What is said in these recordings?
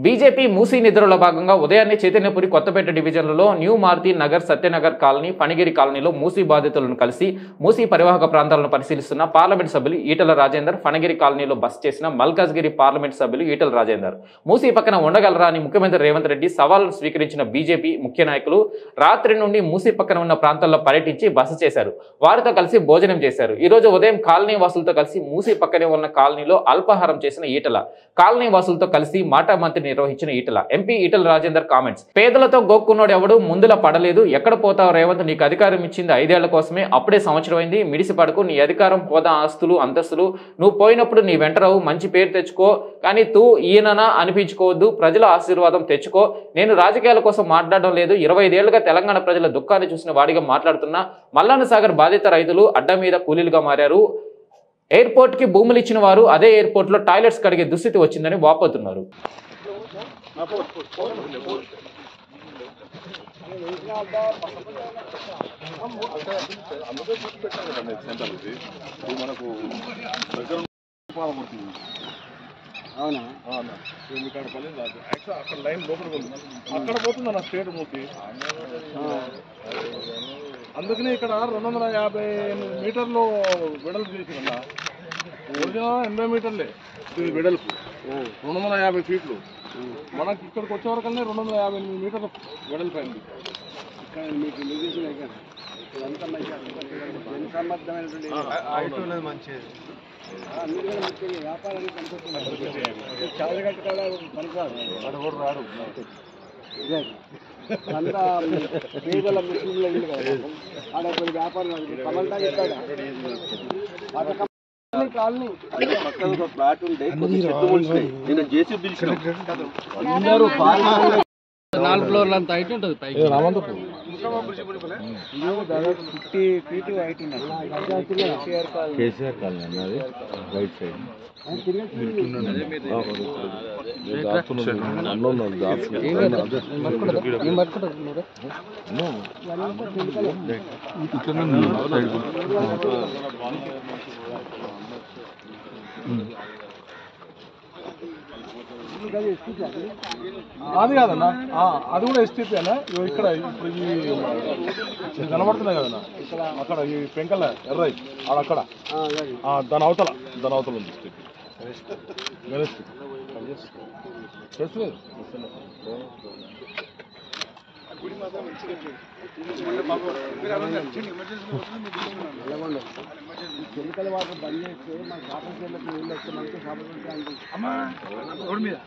BJP Musi నిద్రలో భాగంగా ఉదయాన్నే చైతన్యపురి కొత్తపేట డివిజన్లలో న్యూ మారుతి నగర్ సత్యనగర్ కాలనీ ఫణిగిరి కాలనీలో మూసీ బాధితులను కలిసి మూసీ పరివాహక ప్రాంతాలను పరిశీలిస్తున్న పార్లమెంట్ సభ్యులు ఈటల రాజేందర్ ఫణిగిరి కాలనీలో బస చేసిన మల్కాజ్గిరి పార్లమెంట్ సభ్యులు ఈటల రాజేందర్ మూసీ పక్కన ఉండగలరా అని ముఖ్యమంత్రి రేవంత్ రెడ్డి సవాల్ స్వీకరించిన బీజేపీ ముఖ్య నాయకులు రాత్రి నుండి మూసీ పక్కన ఉన్న ప్రాంతాల్లో పర్యటించి బస చేశారు. వారితో కలిసి భోజనం చేశారు. ఈ రోజు ఉదయం కాలనీ వాసులతో కలిసి మూసీ పక్కనే ఉన్న కాలనీలో అల్పాహారం చేసిన ఈటల కాలనీ వాసులతో కలిసి మాటా మంత్రి నిర్వహించిన ఈటల ఎంపీ ఈటల రాజేందర్ కామెంట్స్. పేదలతో గోక్కున్నోడు ఎవడు ముందులా పడలేదు. ఎక్కడ పోతావు రేవంత్, నీకు అధికారం ఇచ్చింది 5 ఏళ్ల కోసమే, అప్పుడే సంవత్సరం అయింది. మిడిసిపడకు. నీ అధికారం, హోదా, ఆస్తులు, అంతస్తులు నువ్వు పోయినప్పుడు నీ వెంటరావు. మంచి పేరు తెచ్చుకో, కానీ ఈయననా అనిపించుకోవద్దు. ప్రజల ఆశీర్వాదం తెచ్చుకో. నేను రాజకీయాల కోసం మాట్లాడడం లేదు. 25 ఏళ్లుగా తెలంగాణ ప్రజల దుఃఖాన్ని చూసిన వాడిగా మాట్లాడుతున్నా. మల్లన్న సాగర్ బాధిత రైతులు అడ్డ మీద కూలీలుగా మారారు. ఎయిర్పోర్ట్ కి భూములు ఇచ్చిన వారు అదే ఎయిర్పోర్ట్ లో టాయిలెట్స్ కడిగే దుస్థితి వచ్చిందని వాపోతున్నారు. అక్కడ లైన్ లోపల అక్కడ పోతుంది అన్న స్టేట్ మూసి. అందుకనే ఇక్కడ 250 మీటర్లు వెడల్పు చేసిన ఒరిజినల్ 80 మీటర్లే వెడల్పు, 250 ఫీట్లు. మనకి ఇక్కడికి వచ్చే వరకల్నే 258 మీటర్లు వెడల్పు అయింది. ఇక్కడ మీకు మంచిది వ్యాపారానికి పనికొస్తుంది. చార్జగట్టు కూడా పనికిరాదు, వాడు కూడా రాడు. అంతా పేదల మిషన్లో ఇల్లు కదా, ఆడ కొన్ని వ్యాపారం కమంతా చెప్తాడు. కాలనీ ఫ్లాట్ ఉంటే చెట్టు ముడిచినాయి. నేను జేసీ పిలిచిన 4 ఫ్లోర్లు అంత హైట్ ఉంటుంది. పైకి దాదాపు 50 ఫీట్ హైట్ కేసీఆర్ కాలనీ అన్నది రైట్ సైడ్ అది కాదన్నా, అది కూడా ఎస్టీపీ అన్న. ఇక్కడ ఇప్పుడు ఈ కనబడుతున్నాయి కదన్నా, అక్కడ ఈ పెంకల ఎర్రై అక్కడ దాని అవతల ఉంది ఎస్టీపీ. గణేష్ చేస్తలేదు. కెమికల్ వాటర్ బంద్ చేస్తే మన కాటన్ చెట్లకు నీళ్ళు వస్తే మనకి రోడ్ మీద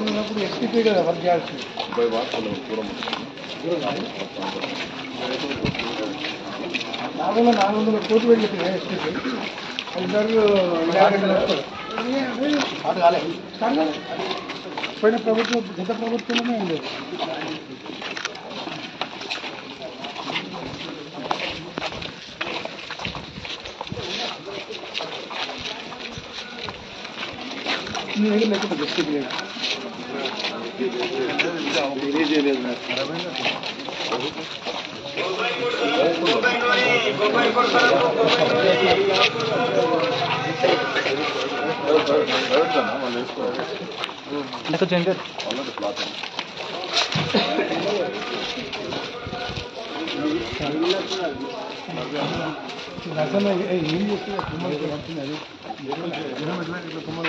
ఉన్నప్పుడు ఎస్టీపీ కదా వర్క్ చేయాల్సింది. నాలుగు 400 కోట్లు వెళ్ళి ఎస్టీపీ పోయిన ప్రభుత్వం, గత ప్రభుత్వంలోనే ఉంది. మీ దగ్గర లేకుండా ఎస్టీపీ లేదు. ఏం చేస్తున్నా తుమ్మలకి వచ్చింది. అది తుమ్మలు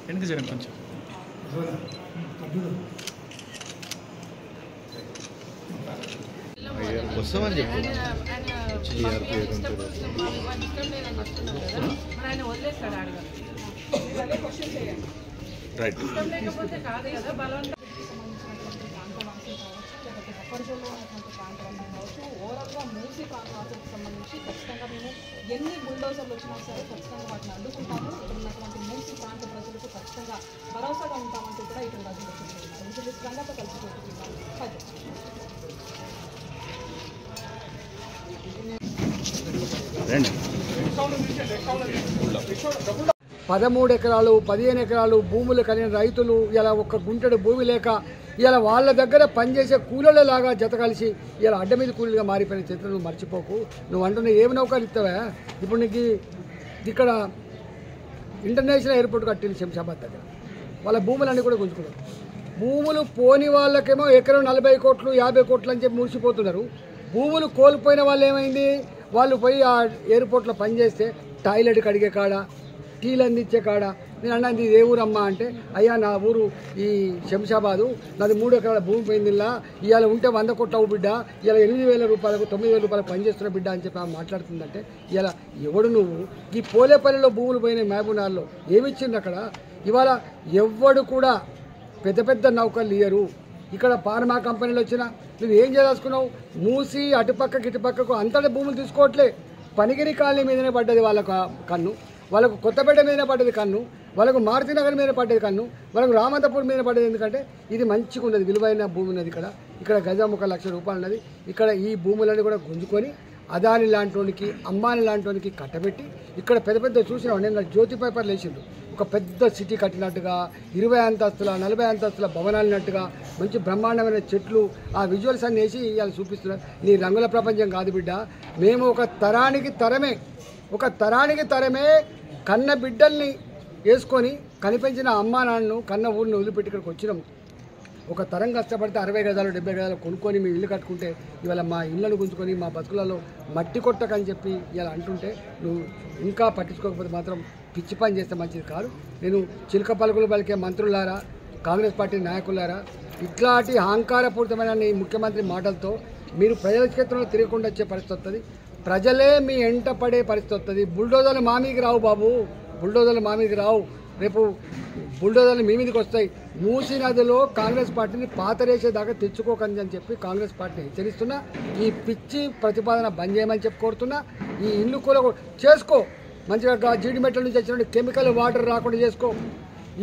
వెనక జరగండి కొంచెం. వస్తామని చెప్పు. రైట్. ఓవరాల్గా మూసీ ప్రాంతాలకు సంబంధించి ఖచ్చితంగా మేము ఎన్ని బుల్డోజర్లు వచ్చినా సరే ఖచ్చితంగా వాటిని అడ్డుకుంటాము. ఇక్కడ ఉన్నటువంటి మూసీ ప్రాంత ప్రజలకు ఖచ్చితంగా భరోసాగా ఉంటామంటూ కూడా ఇక్కడ రాజు రంగంతో కలిసి చెప్తున్నాం. 13 ఎకరాలు 15 ఎకరాలు భూములు కలిగిన రైతులు ఇలా ఒక్క గుంటెడు భూమి లేక ఇలా వాళ్ళ దగ్గర పనిచేసే కూలీలలాగా జత కలిసి ఇలా అడ్డ మీద కూలీలుగా మారిపోయిన చరిత్ర నువ్వు మర్చిపోకు. నువ్వు అంటున్న ఏమి నౌకలు ఇస్తావా? ఇప్పుడు నీకు ఇక్కడ ఇంటర్నేషనల్ ఎయిర్పోర్ట్ కట్టింది శంషాబాద్ దగ్గర, వాళ్ళ భూములన్నీ కూడా గుంజుకున్నారు. భూములు పోని వాళ్ళకేమో ఎకరం 40 కోట్లు 50 కోట్లు అని చెప్పి మురిసిపోతున్నారు. భూములు కోల్పోయిన వాళ్ళు ఏమైంది, వాళ్ళు పోయి ఆ ఎయిర్పోర్ట్లో పనిచేస్తే టాయిలెట్ కడిగే కాడ, టీలు అందించే కాడ, నేను అన్నది ఏ ఊరమ్మా అంటే, అయ్యా నా ఊరు ఈ శంషాబాదు, నాది 3 ఎకరాల భూమి పోయిందిలా, ఇవాళ ఉంటే 100 కోట్లు అవు బిడ్డ, ఇలా 8,000 రూపాయలకు 9,000 రూపాయలకు పనిచేస్తున్న బిడ్డ అని చెప్పి ఆమె మాట్లాడుతుందంటే, ఇలా ఎవడు నువ్వు ఈ పోలేపల్లిలో భూములు పోయిన మహబూబ్నగర్లో ఏమిచ్చింది అక్కడ? ఇవాళ ఎవ్వడు కూడా పెద్ద పెద్ద నౌకలు ఇయ్యరు. ఇక్కడ ఫార్మా కంపెనీలు వచ్చినా నువ్వు ఏం చేయదలుచుకున్నావు? మూసి అటుపక్కకి ఇటుపక్కకు అంతటి భూములు తీసుకోవట్లే. పనిగిరి కాలనీ మీదనే పడ్డది వాళ్ళకు కన్ను, వాళ్ళకు కొత్తపేట మీద పడ్డది కన్ను, వాళ్ళకు మారుతినగర్ మీద పడ్డది కన్ను, వాళ్ళకు రామంతపూర్ మీద పడ్డది. ఎందుకంటే ఇది మంచిగా ఉన్నది, విలువైన భూమి ఉన్నది. ఇక్కడ గజం 1 లక్ష రూపాయలు ఉన్నది. ఇక్కడ ఈ భూములన్నీ కూడా గుంజుకొని అదాని లాంటి అంబానీ లాంటి కట్టబెట్టి ఇక్కడ పెద్ద పెద్ద చూసిన నేను జ్యోతి పేపర్లు వేసిండు. ఒక పెద్ద సిటీ కట్టినట్టుగా 20 అంతస్తుల 40 అంతస్తుల భవనాలున్నట్టుగా మంచి బ్రహ్మాండమైన చెట్లు, ఆ విజువల్స్ అన్నీ వేసి ఇవాళ చూపిస్తున్నారు. నీ రంగుల ప్రపంచం కాదు బిడ్డ. మేము ఒక తరానికి తరమే కన్న బిడ్డల్ని వేసుకొని కనిపించిన అమ్మా నాన్నను కన్న ఊరిని వదిలిపెట్టి ఇక్కడికి వచ్చినాము. ఒక తరం కష్టపడితే 60 గజాలు 70 గజాలు కొనుక్కొని మీ ఇల్లు కట్టుకుంటే ఇవాళ మా ఇళ్ళను గుంజుకొని మా బతుకులలో మట్టి కొట్టకని చెప్పి ఇలా అంటుంటే నువ్వు ఇంకా పట్టించుకోకపోతే మాత్రం పిచ్చి పని చేస్తే మంచిది కాదు. నేను చిలుక పలుకులు పలికే మంత్రులారా, కాంగ్రెస్ పార్టీ నాయకులారా, ఇట్లాంటి అహంకారపూరితమైన నీ ముఖ్యమంత్రి మాటలతో మీరు ప్రజల క్షేత్రంలో తిరగకుండా వచ్చే పరిస్థితి వస్తుంది. ప్రజలే మీ ఎంట పడే పరిస్థితి వస్తుంది. బుల్డోజర్లు మా మీదకి రావు బాబు, బుల్డోజర్లు మా మీదకి రావు. రేపు బుల్డోజర్లు మీ మీదకి వస్తాయి. మూసీ నదిలో కాంగ్రెస్ పార్టీని పాతరేసేదాకా తెచ్చుకోకండి అని చెప్పి కాంగ్రెస్ పార్టీని హెచ్చరిస్తున్నా. ఈ పిచ్చి ప్రతిపాదన బంద్ చేయమని చెప్పి కోరుతున్నా. ఈ ఇల్లు కూడా చేసుకో, మంచిగా జీడిమెట్ల నుంచి వచ్చిన కెమికల్ వాటర్ రాకుండా చేసుకో,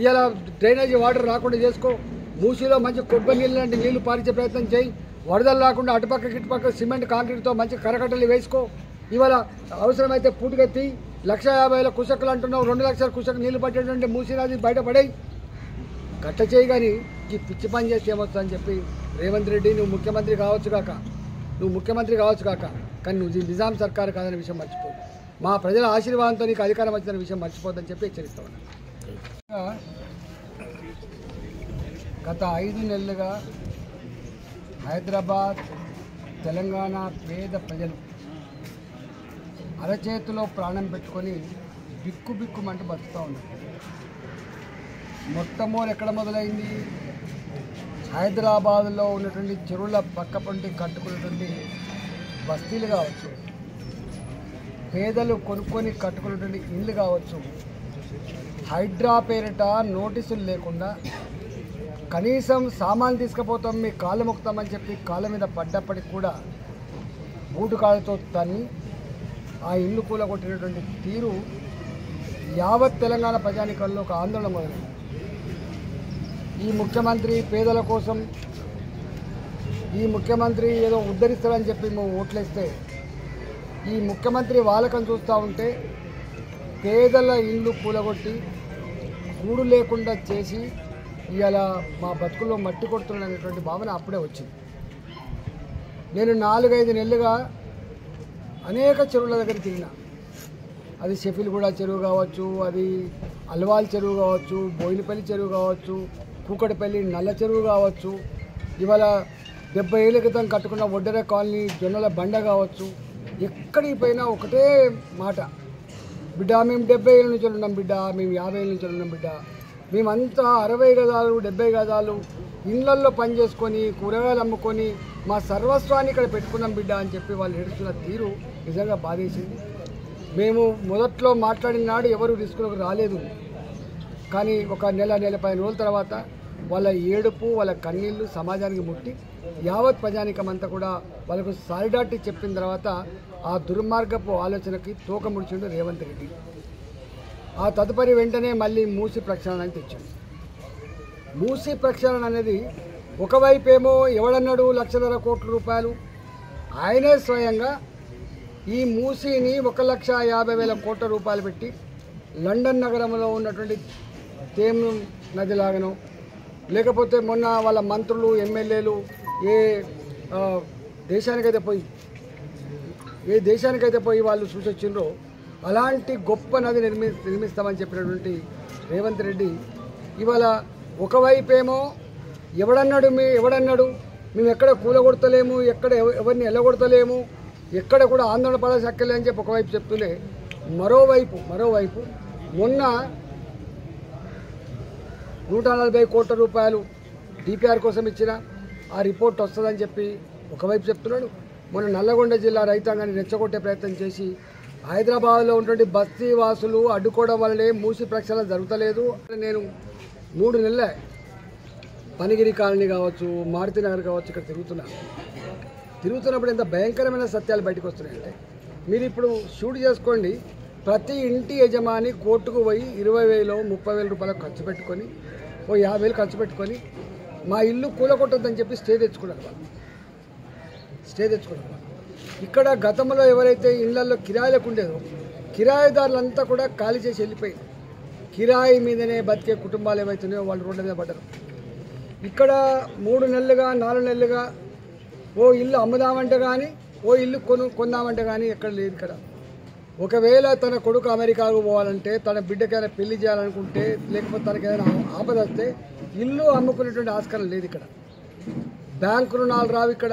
ఇవాళ డ్రైనేజీ వాటర్ రాకుండా చేసుకో, మూసీలో మంచి కొబ్బరి నీళ్ళు లాంటి నీళ్లు పారించే ప్రయత్నం చేయి, వరదలు రాకుండా అటుపక్క ఇటుపక్క సిమెంట్ కాంక్రీట్తో మంచి కరకట్టలు వేసుకో. ఇవాళ అవసరమైతే పూటగెత్తి 1,50,000 కుషకులు అంటున్నావు, 2 లక్షల కుషకు నీళ్లు పట్టేటువంటి మూసీ నది బయటపడాయి. గట్ట చేయి కానీ ఈ పిచ్చి పని చేస్తే ఏమొస్తుందని చెప్పి రేవంత్ రెడ్డి నువ్వు ముఖ్యమంత్రి కావచ్చు కాక కానీ నువ్వు నిజాం సర్కారు కాదనే విషయం మర్చిపో. మా ప్రజల ఆశీర్వాదంతో నీకు అధికారం వచ్చిన విషయం మర్చిపోద్దని చెప్పి హెచ్చరిస్తా ఉన్నా. గత 5 నెలలుగా హైదరాబాద్ తెలంగాణ పేద ప్రజలు అరచేతిలో ప్రాణం పెట్టుకొని బిక్కుమంటూ బతుకుతూ ఉన్నారు. మొట్టమొదటి ఎక్కడ మొదలైంది? హైదరాబాద్లో ఉన్నటువంటి చెరువుల పక్క పంటి కట్టుకున్నటువంటి బస్తీలు కావచ్చు, పేదలు కొనుక్కొని కట్టుకున్నటువంటి ఇళ్ళు కావచ్చు, హైడ్రా పేరిట నోటీసులు లేకుండా కనీసం సామాన్లు తీసుకుపోతాం మీ కాళ్ళు మొక్కుతామని చెప్పి కాళ్ళ మీద పడ్డప్పటికి కూడా బూటు కాళ్ళతో తన్ని ఆ ఇల్లు కూలగొట్టినటువంటి తీరు యావత్ తెలంగాణ ప్రజానికంలో ఒక ఆందోళన మొదలైంది. ఈ ముఖ్యమంత్రి పేదల కోసం, ఈ ముఖ్యమంత్రి ఏదో ఉద్ధరిస్తారని చెప్పి మేము ఓట్లేస్తే ఈ ముఖ్యమంత్రి వాళ్ళకం చూస్తూ ఉంటే పేదల ఇల్లు కూలగొట్టి గూడు లేకుండా చేసి ఇవాళ మా బతుకుల్లో మట్టి కొడుతున్నటువంటి భావన అప్పుడే వచ్చింది. నేను 4-5 నెలలుగా అనేక చెరువుల దగ్గర తిరిగినా. అది షెఫిల్గూడ చెరువు కావచ్చు, అది అల్వాల్ చెరువు కావచ్చు, బోయినపల్లి చెరువు కావచ్చు, కూకటపల్లి నల్ల చెరువు కావచ్చు, ఇవాళ 70 ఏళ్ళ క్రితం కట్టుకున్న ఒడ్డెర కాలనీ జొన్నల బండ కావచ్చు, ఎక్కడికి పోయినా ఒకటే మాట, బిడ్డ మేము 70 ఏళ్ళ నుంచి ఉన్నాం బిడ్డ, మేము 50 ఏళ్ళ నుంచి ఉన్నాం బిడ్డ, మేమంతా 60 గజాలు 70 గజాలు ఇళ్లల్లో పనిచేసుకొని కూరగాయలు అమ్ముకొని మా సర్వస్వాన్ని ఇక్కడ పెట్టుకున్నాం బిడ్డ అని చెప్పి వాళ్ళు ఏడుస్తున్న తీరు నిజంగా బాధేసింది. మేము మొదట్లో మాట్లాడిన నాడు ఎవరు రిస్కులకు రాలేదు, కానీ ఒక నెల 15 రోజుల తర్వాత వాళ్ళ ఏడుపు వాళ్ళ కన్నీళ్ళు సమాజానికి ముట్టి యావత్ ప్రజానికమంతా కూడా వాళ్ళకు సాలిడారిటీ చెప్పిన తర్వాత ఆ దుర్మార్గపు ఆలోచనకి తోక ముడిచిండు రేవంత్ రెడ్డి. ఆ తదుపరి వెంటనే మళ్ళీ మూసి ప్రక్షాళన తెచ్చాడు. మూసి ప్రక్షాళన అనేది ఒకవైపేమో ఎవడన్నాడు 1,00,00,000 కోట్ల రూపాయలు, ఆయనే స్వయంగా ఈ మూసీని 1,50,000 కోట్ల రూపాయలు పెట్టి లండన్ నగరంలో ఉన్నటువంటి తేమ్ నదిలాగనో లేకపోతే మొన్న వాళ్ళ మంత్రులు ఎమ్మెల్యేలు ఏ దేశానికైతే పోయి వాళ్ళు చూసొచ్చిండ్రో అలాంటి గొప్ప నది నిర్మిస్తామని చెప్పినటువంటి రేవంత్ రెడ్డి ఇవాళ ఒకవైపేమో ఎవడన్నాడు మేము ఎక్కడ కూలగొడతలేము, ఎక్కడ ఎవరిని ఎల్లగొడతలేము, ఎక్కడ కూడా ఆందోళన పడాల్సి అక్కర్లే అని చెప్పి ఒకవైపు చెప్తూనే మరోవైపు మొన్న 140 కోట్ల రూపాయలు డిపిఆర్ కోసం ఇచ్చిన ఆ రిపోర్ట్ వస్తుందని చెప్పి ఒకవైపు చెప్తున్నాడు. మొన్న నల్లగొండ జిల్లా రైతాంగాన్ని రెచ్చగొట్టే ప్రయత్నం చేసి హైదరాబాద్లో ఉన్నటువంటి బస్తీ వాసులు అడ్డుకోవడం వల్లనే మూసి ప్రక్షాళన జరుగుతలేదు. నేను 3 నెలలే పనిగిరి కాలనీ కావచ్చు, మారుతినగర్ కావచ్చు ఇక్కడ తిరుగుతున్నప్పుడు ఎంత భయంకరమైన సత్యాలు బయటకు వస్తున్నాయంటే, మీరు ఇప్పుడు షూట్ చేసుకోండి, ప్రతి ఇంటి యజమాని కోర్టుకు పోయి 20,000 30,000 రూపాయలు ఖర్చు పెట్టుకొని 50,000 ఖర్చు పెట్టుకొని మా ఇల్లు కూలగొట్టొద్దని చెప్పి స్టే తెచ్చుకున్నారు వాళ్ళు. ఇక్కడ గతంలో ఎవరైతే ఇళ్లలో కిరాయిలకు ఉండేదో కిరాయిదారులంతా కూడా ఖాళీ చేసి వెళ్ళిపోయింది. కిరాయి మీదనే బతికే కుటుంబాలు ఏవైతున్నాయో వాళ్ళు రోడ్ల మీద పడ్డారు. ఇక్కడ 3 నెలలుగా 4 నెలలుగా ఓ ఇల్లు అమ్ముదామంటే కానీ ఓ ఇల్లు కొందామంటే కానీ ఎక్కడ లేదు. ఇక్కడ ఒకవేళ తన కొడుకు అమెరికాకు పోవాలంటే, తన బిడ్డకైనా పెళ్లి చేయాలనుకుంటే, లేకపోతే తనకి ఏదైనా ఆపద వస్తే ఇల్లు అమ్ముకునేటువంటి ఆస్కారం లేదు. ఇక్కడ బ్యాంకు రుణాలు రావు. ఇక్కడ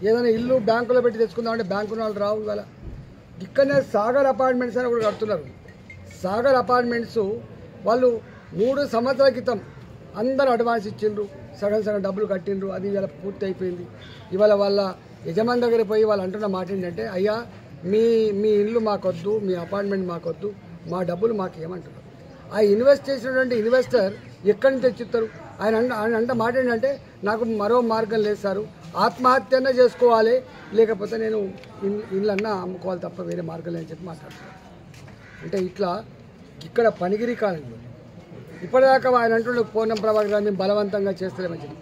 ఏదైనా ఇల్లు బ్యాంకులో పెట్టి తెచ్చుకుందామంటే బ్యాంకు రుణాలు రావు. ఇవాళ ఇక్కడనే సాగర్ అపార్ట్మెంట్స్ అని కూడా కడుతున్నారు. సాగర్ అపార్ట్మెంట్స్ వాళ్ళు 3 సంవత్సరాల క్రితం అందరూ అడ్వాన్స్ ఇచ్చిండ్రు, సగం డబ్బులు కట్టిండ్రు, అది ఇవాళ పూర్తి అయిపోయింది. ఇవాళ వాళ్ళ యజమాని దగ్గరికి పోయి వాళ్ళు అంటున్న మాట ఏంటంటే, అయ్యా మీ ఇల్లు మాకొద్దు, మీ అపార్ట్మెంట్ మాకొద్దు, మా డబ్బులు మాకు ఏమంటున్నారు. ఆ ఇన్వెస్ట్ చేసినటువంటి ఇన్వెస్టర్ ఎక్కడి నుంచి తెచ్చిస్తారు? ఆయన మాట ఏంటంటే, నాకు మరో మార్గం లేదు సారు, ఆత్మహత్యనే చేసుకోవాలి, లేకపోతే నేను ఇళ్ళన్నా అమ్ముకోవాలి తప్ప వేరే మార్గం లేదని చెప్పి మాట్లాడుతున్నాను. అంటే ఇట్లా ఇక్కడ పనిగిరి కాలంలో ఇప్పటిదాకా ఆయన అంటుండే పూర్ణం ప్రభాకర్ గారు మేము బలవంతంగా చేస్తలేమని చెప్పి,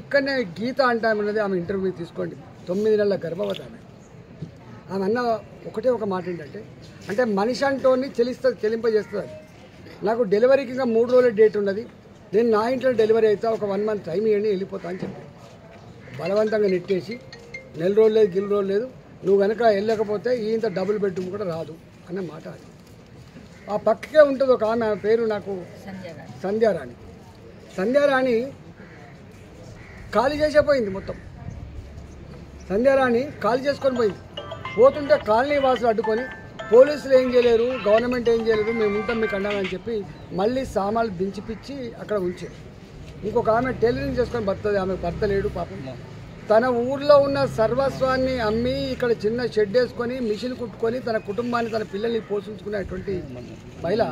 ఇక్కడనే గీత అంటే ఆమె ఉన్నది, ఆమె ఇంటర్వ్యూ తీసుకోండి, 9 నెలల గర్భవతి ఆమె అన్న ఒక మాట ఏంటంటే, అంటే మనిషి అంటోని చెల్లింపజేస్తుంది. నాకు డెలివరీకి ఇంకా 3 రోజుల డేట్ ఉన్నది, నేను నా ఇంట్లో డెలివరీ అవుతా, ఒక 1 మంత్ టైం ఇవ్వండి వెళ్ళిపోతా అని చెప్పి బలవంతంగా నెట్టేసి 1 రోజు లేదు గిల్ రోజు లేదు, నువ్వు కనుక వెళ్ళకపోతే ఇంత డబుల్ బెడ్రూమ్ కూడా రాదు అన్న మాట. అది ఆ పక్కకే ఉంటుంది ఒక ఆమె పేరు నాకు సంధ్యారాణి ఖాళీ చేసేపోయింది మొత్తం. సంధ్యారాణి ఖాళీ చేసుకొని పోయింది. పోతుంటే కాలనీ వాసులు అడ్డుకొని పోలీసులు ఏం చేయలేరు, గవర్నమెంట్ ఏం చేయలేదు, మేము ఉంటాం మీకు అండాలని చెప్పి మళ్ళీ సామాన్లు దించిపిచ్చి అక్కడ ఉంచారు. ఇంకొక ఆమె టైలరింగ్ చేసుకొని బతుంది, ఆమె భర్త లేడు పాపం. తన ఊర్లో ఉన్న సర్వస్వాన్ని అమ్మి ఇక్కడ చిన్న షెడ్ వేసుకొని మిషన్ కుట్టుకొని తన కుటుంబాన్ని తన పిల్లల్ని పోషించుకునేటువంటి మహిళ,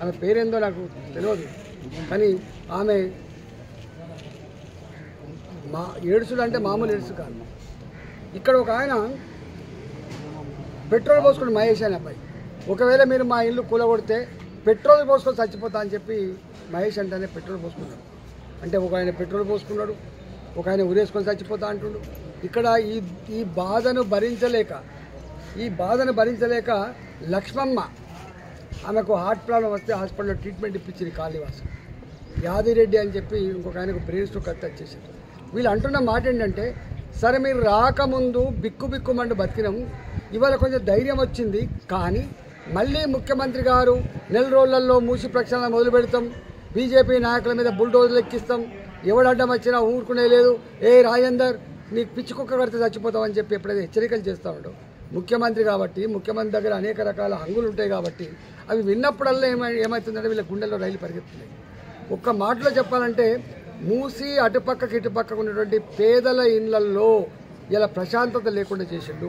ఆమె పేరేందో నాకు తెలియదు, కానీ ఆమె ఏడుసుడు అంటే మామూలు ఏడుసు కాదు. ఇక్కడ ఒక ఆయన పెట్రోల్ పోసుకుని మహేష్ అనే అబ్బాయి, ఒకవేళ మీరు మా ఇల్లు కూలగొడితే పెట్రోల్ పోసుకొని చచ్చిపోతా అని చెప్పి మహేష్ అంటేనే పెట్రోల్ పోసుకున్నాడు. అంటే ఒక ఆయన పెట్రోల్ పోసుకున్నాడు, ఒక ఆయన ఉరేసుకొని చచ్చిపోతా అంటుండు. ఇక్కడ ఈ బాధను భరించలేక లక్ష్మమ్మ, ఆమెకు హార్ట్ ప్రాబ్లం వస్తే హాస్పిటల్లో ట్రీట్మెంట్ ఇప్పించింది కాళీవాసం. యాదిరెడ్డి అని చెప్పి ఇంకొక ఆయనకు బ్రెయిన్ స్ట్రోక్ అత్త వచ్చేసారు. వీళ్ళు అంటున్న మాట ఏంటంటే, సరే మీరు రాకముందు బిక్కుమంటూ బతికినాం, ఇవాళ కొంచెం ధైర్యం వచ్చింది, కానీ మళ్ళీ ముఖ్యమంత్రి గారు నెల రోజులలో మూసి ప్రక్షాళన మొదలు పెడతాం, బీజేపీ నాయకుల మీద బుల్డోజర్లు ఎక్కిస్తాం, ఎవడు అడ్డం వచ్చినా ఊరుకునే లేదు, ఏ రాజేందర్ నీకు పిచ్చి కుక్క కడితే చచ్చిపోతామని చెప్పి ఎప్పుడైతే హెచ్చరికలు చేస్తూ ఉండవు. ముఖ్యమంత్రి కాబట్టి ముఖ్యమంత్రి దగ్గర అనేక రకాల హంగులు ఉంటాయి కాబట్టి అవి విన్నప్పుడల్లా ఏమవుతుందంటే వీళ్ళ గుండెల్లో రైలు పరిగెత్తున్నాయి. ఒక్క మాటలో చెప్పాలంటే మూసి అటుపక్కకి ఇటుపక్కకు ఉన్నటువంటి పేదల ఇళ్లల్లో ఇలా ప్రశాంతత లేకుండా చేసిండు.